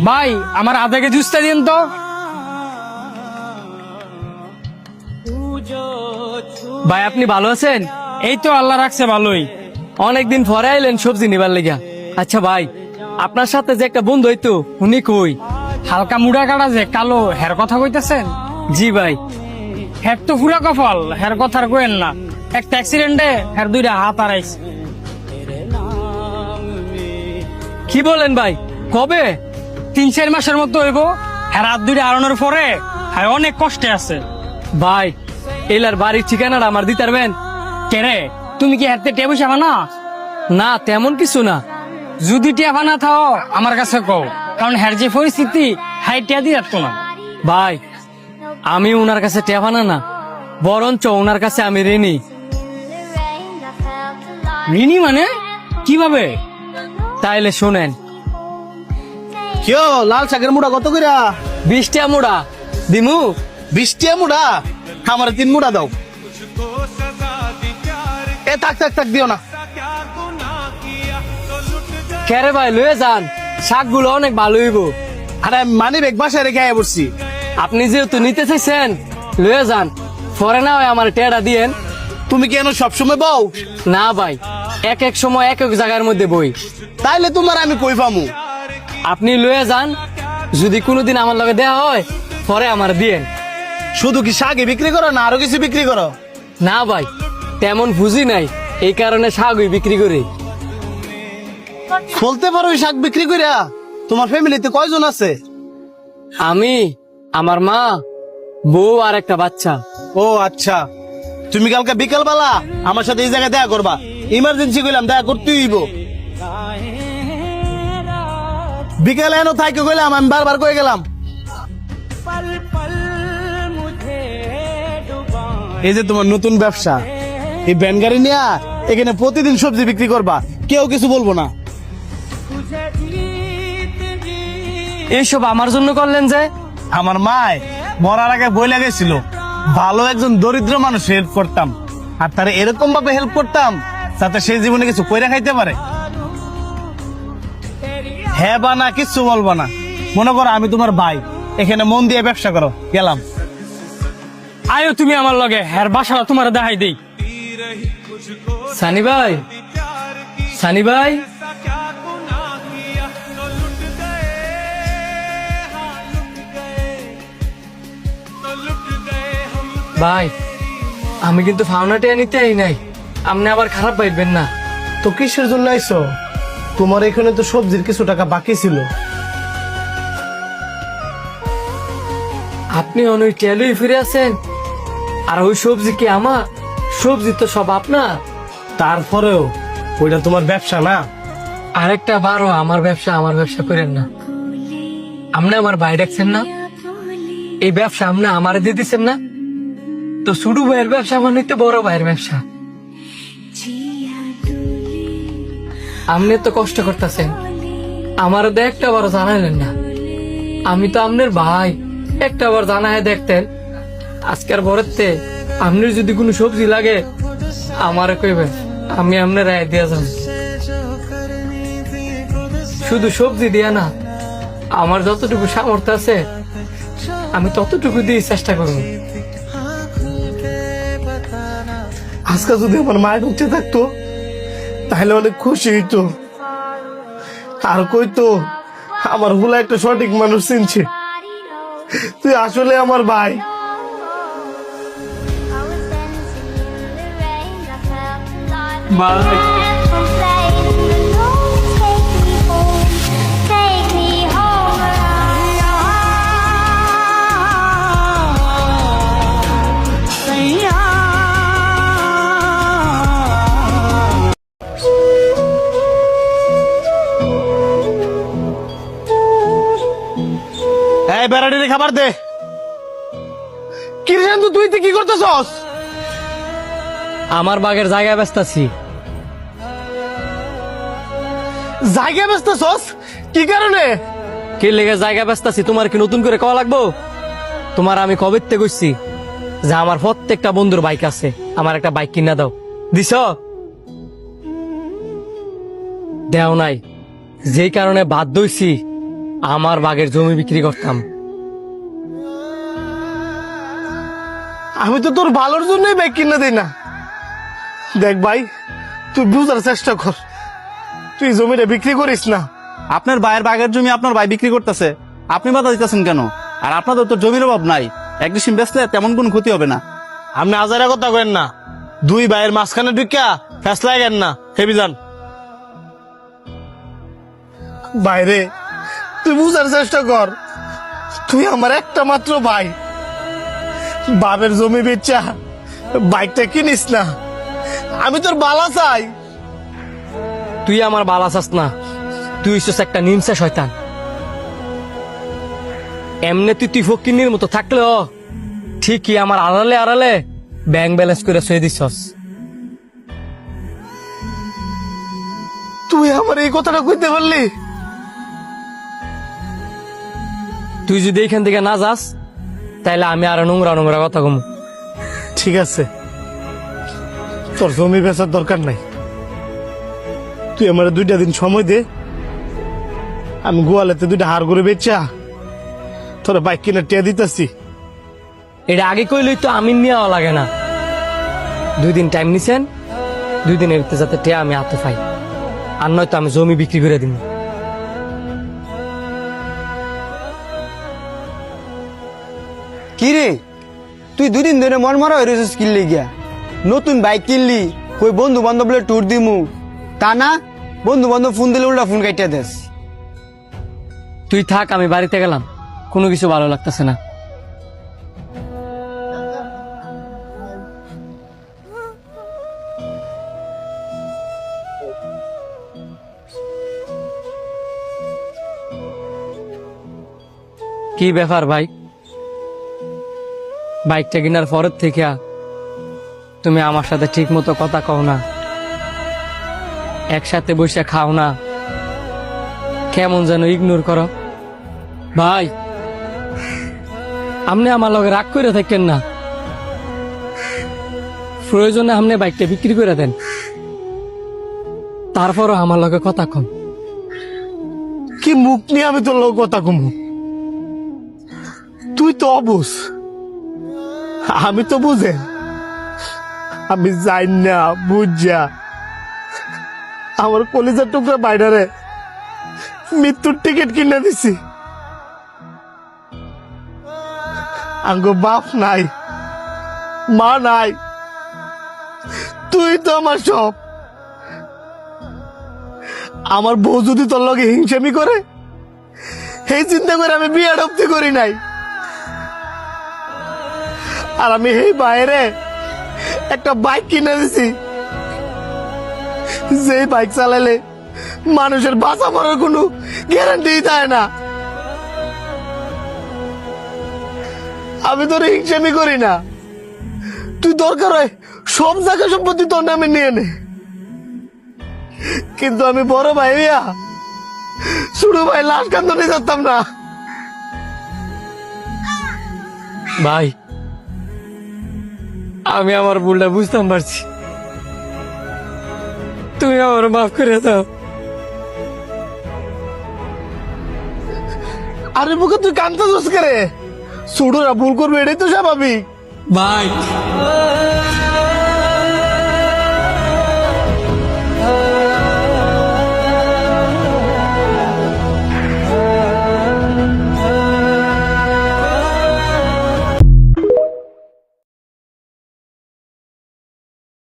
ভাই আমার আধা কেজি জুসটা দিন তো। ভাই আপনি ভালো আছেন? এই তো আল্লাহ রাখছে ভালোই। অনেকদিন পরে আইলেন সবজি নিবার লেগা। আচ্ছা ভাই, আপনার সাথে যে একটা বন্ধু হইতো উনি কই? হালকা মুড়া কাটা যে কালো হের কথা কইতেছেন? জি ভাই। হের তো পুরা কপাল, হের কথা আর কইেন না। একটা অ্যাক্সিডেন্টে হের দুইটা হাত হারাইছে। কি বলেন ভাই, কবে? 3-4 মাসের মতো হইব। হের হাত দুইটা হারানোর পরে হ্যাঁ অনেক কষ্টে আছে। ভাই এলার বাড়ির ঠিকানাটা আমার দিতে পারবেন? কেরে তুমি কি হাতে টেবু সাবা না? না তেমন কিছু না। যদি টেবা না থাও আমার কাছে কও, কারণ হের যে পরিস্থিতি হাই টিয়া দিয়ে রাখতো না। ভাই আমি ওনার কাছে টেবানা না, বরঞ্চ ওনার কাছে আমি ঋণী। ঋণী মানে কিভাবে? তাইলে শোনেন। কেউ লাল শাকের মুড়া কত কইরা? 20 টা মুড়া দিমু। 20 টিয়া মুড়া? আমার 3 মুড়া দাও। এ থাক থাক থাক দিও না। কেরে ভাই লয়ে যান, শাকগুলো অনেক ভালো হইব। আরে মানি ব্যাগ বাসায় রেখে আয়া পড়ছি। আপনি যেহেতু নিতে চাইছেন লয়ে যান, পরে না হয় আমার টেড়া দিয়েন। তুমি কেন সবসময় বউ? না ভাই, এক এক সময় এক এক জায়গার মধ্যে বই। তাইলে তোমার আমি কই পামু? আপনি লয়ে যান, যদি কোনোদিন আমার লগে দেয়া হয় পরে আমার দিয়েন। শুধু কি শাকই বিক্রি করো না আরো কিছু বিক্রি করো? না ভাই তেমন বুঝি নাই, এই কারণে শাকই বিক্রি করি। বলতে পারো ওই শাক বিক্রি কইরা? তোমার ফ্যামিলিতে কয়জন আছে? আমি, আমার মা, বউ আর একটা বাচ্চা। ও আচ্ছা, তুমি কালকে বিকাল বেলা আমার সাথে এই জায়গায় দেখা করবা। ইমার্জেন্সি কইলাম, দেখা করতেই হইব। বিকালে এনো থাইকে কইলাম, আমি বারবার কয়ে গেলাম। এই যে তোমার নতুন ব্যবসা, এই ভ্যান গাড়ি নিয়ে এখানে প্রতিদিন সবজি বিক্রি করবা, কেউ কিছু বলবো না। এইসব আমার জন্য করলেন যে? আমার মায় মরার আগে বই লাগাইছিল ভালো একজন দরিদ্র মানুষ হেল্প করতাম, আর তারা এরকম ভাবে হেল্প করতাম যাতে সে জীবনে কিছু কইরা খাইতে পারে। হ্যাঁ বা না কিচ্ছু বলবো না। মনে করো আমি তোমার ভাই, এখানে মন দিয়ে ব্যবসা করো। গেলাম। আয়ো তুমি আমার লগে, হের বাসাটা তোমার দেখাই দেই। সানি ভাই, সানি ভাই, ভাই আমি কিন্তু ফাউনাটে নিতে আই নাই, আপনি আবার খারাপ পাইবেন না। তো কিসের জন্য আইছো? তোমার এখানে তো সবজির কিছু টাকা বাকি ছিল। আপনি অনেক টেলুই ফিরে আছেন, আর ওই সবজি কি আমার? সবজি তো সব আপনার। তারপরেও ওইটা তোমার ব্যবসা না। আরেকটা বারো আমার ব্যবসা করেন না। আপনি আমার ভাই ডাকছেন না, এই ব্যবসা আপনি আমার দিয়ে দিচ্ছেন না, তো ছোট ভাইয়ের ব্যবসা মানে তো বড় ভাইয়ের ব্যবসা। আপনি তো কষ্ট করতেছেন, আমার তো একটা বার জানাইলেন না। আমি তো আপনার ভাই, একটা বার জানায় দেখতেন। আজকের বরেতে আপনার যদি কোনো সবজি লাগে আমারে কইবেন, আমি আপনার রায় দিয়া যাব। শুধু সবজি দিয়া না, আমার যতটুকু সামর্থ্য আছে আমি ততটুকু দিয়ে চেষ্টা করব। আজকে যদি আমার মায়ের উঠে থাকতো তাহলে অনেক খুশি হইতো, আর কইতো আমার হুলা একটা সঠিক মানুষ চিনছে। তুই আসলে আমার ভাই। ভাই এই বেড়াটির খাবার দে। কি রে শান্তু, তুই কি করতেছস? আমার বাগের জায়গা ব্যস্তাছি। জায়গা বেচতেছস? কি কারণে? কি লেগে জায়গা ব্যস্তাছি তোমার কি নতুন করে কওয়া লাগবো? তোমার আমি কবেতে কইছি যে আমার প্রত্যেকটা বন্ধুর বাইক আছে, আমার একটা বাইক কিনা দাও, দিছ? দেও নাই, যেই কারণে বাধ্য হইছি আমার বাগের জমি বিক্রি করতাম। আমি তো তোর ভালোর জন্যই বাইক কিনে দিই না। দেখ ভাই, তুই বুঝার চেষ্টা কর, তুই জমিটা বিক্রি করিস না। আপনার ভাইয়ের বাগের জমি আপনার ভাই বিক্রি করতেছে, আপনি বাধা দিতেছেন কেন? আর আপনাদের তো জমির অভাব নাই, এক ডিসিম বেচলে তেমন কোনো ক্ষতি হবে না। আপনি আজারা কথা কেন না, দুই ভাইয়ের মাঝখানে ঢুকিয়া ফেসলা গেন না, হেবি যান। বাইরে তুই বুঝার চেষ্টা কর, তুই আমার একটা মাত্র ভাই। বাপের জমি বেচা বাইকটা কিনিস না, আমি তোর বালা চাই। তুই আমার বালা চাস না, তুই হইছিস একটা নিমসা শয়তান। এমনি তুই ফকিন্নির মতো থাকলেও ঠিকই আমার আড়ালে আড়ালে ব্যাংক ব্যালেন্স করে শুয়ে দিছস। তুই আমার এই কথাটা কইতে পারলি? তুই যদি এখান থেকে না যাস তাইলে আমি আরো নোংরা নোংরা কথা কমু। ঠিক আছে, তোর জমি বেচার দরকার নাই, তুই আমার 2টা দিন সময় দে, আমি গোয়ালেতে 2টা হাড় করে বেচা তোর বাইক কিনে টিয়া দিতেছি। এটা আগে কইলই তো আমি নেওয়া লাগে না। 2 দিন টাইম নিছেন, 2 দিনের ভিতরে যাতে টিয়া আমি হাতে পাই, আর নয়তো আমি জমি বিক্রি করে দিব। কি রে, তুই 2 দিন ধরে মন মারা হয়ে রয়েছিস কিনলি গিয়া? নতুন বাইক কিনলি, কই বন্ধু বান্ধব ট্যুর দিমু, তা না বন্ধু বান্ধব ফোন দিলে উল্টা ফোন কাটিয়া দেস। তুই থাক, আমি বাড়িতে গেলাম, কোনো কিছু ভালো লাগতেছে না। কি ব্যাপার ভাই, বাইকটা কেনার পরের থেকে তুমি আমার সাথে ঠিক মতো কথা কও না, একসাথে বসে খাও না, কেমন যেন ইগনোর করো। ভাই, আপনি আমার লগে রাগ করে থাকেন না, প্রয়োজনে আপনি বাইকটা বিক্রি করে দেন, তারপরও আমার লগে কথা কম। কি মুখ নিয়ে আমি তোর লোক কথা কমু? তুই তো অবুঝ, আমি তো বুঝে, আমি যাই না বুঝা আমার কলিজার টুকরা বাইরে মৃত্যুর টিকিট কিনে দিছি। আঙ্গ বাপ নাই, মা নাই, তুই তো আমার সব। আমার বউ যদি তোর লগে হিংসামি করে, এই চিন্তা করে আমি বিয়ে অব্দি করি নাই। আর আমি এই বাইরে একটা বাইক কিনে দিছি, যে বাইক চালালে মানুষের বাঁচা মরার কোনো গ্যারান্টি দেয় না। আমি তোর হিংসামি করি না, তুই দরকার হয় সব জায়গা সম্পত্তি তোর নামে নিয়ে নে, কিন্তু আমি বড় ভাই ভাইয়া ছোট ভাই লাশ কান্দনে যেতাম না। ভাই, আমি আমার ভুলটা বুঝতাম পারছি, তুমি আমার মাফ করে দাও। আরে মুখে তুই কান্দতে করে, ছোটরা ভুল করবে, এটাই তো স্বাভাবিক। ভাই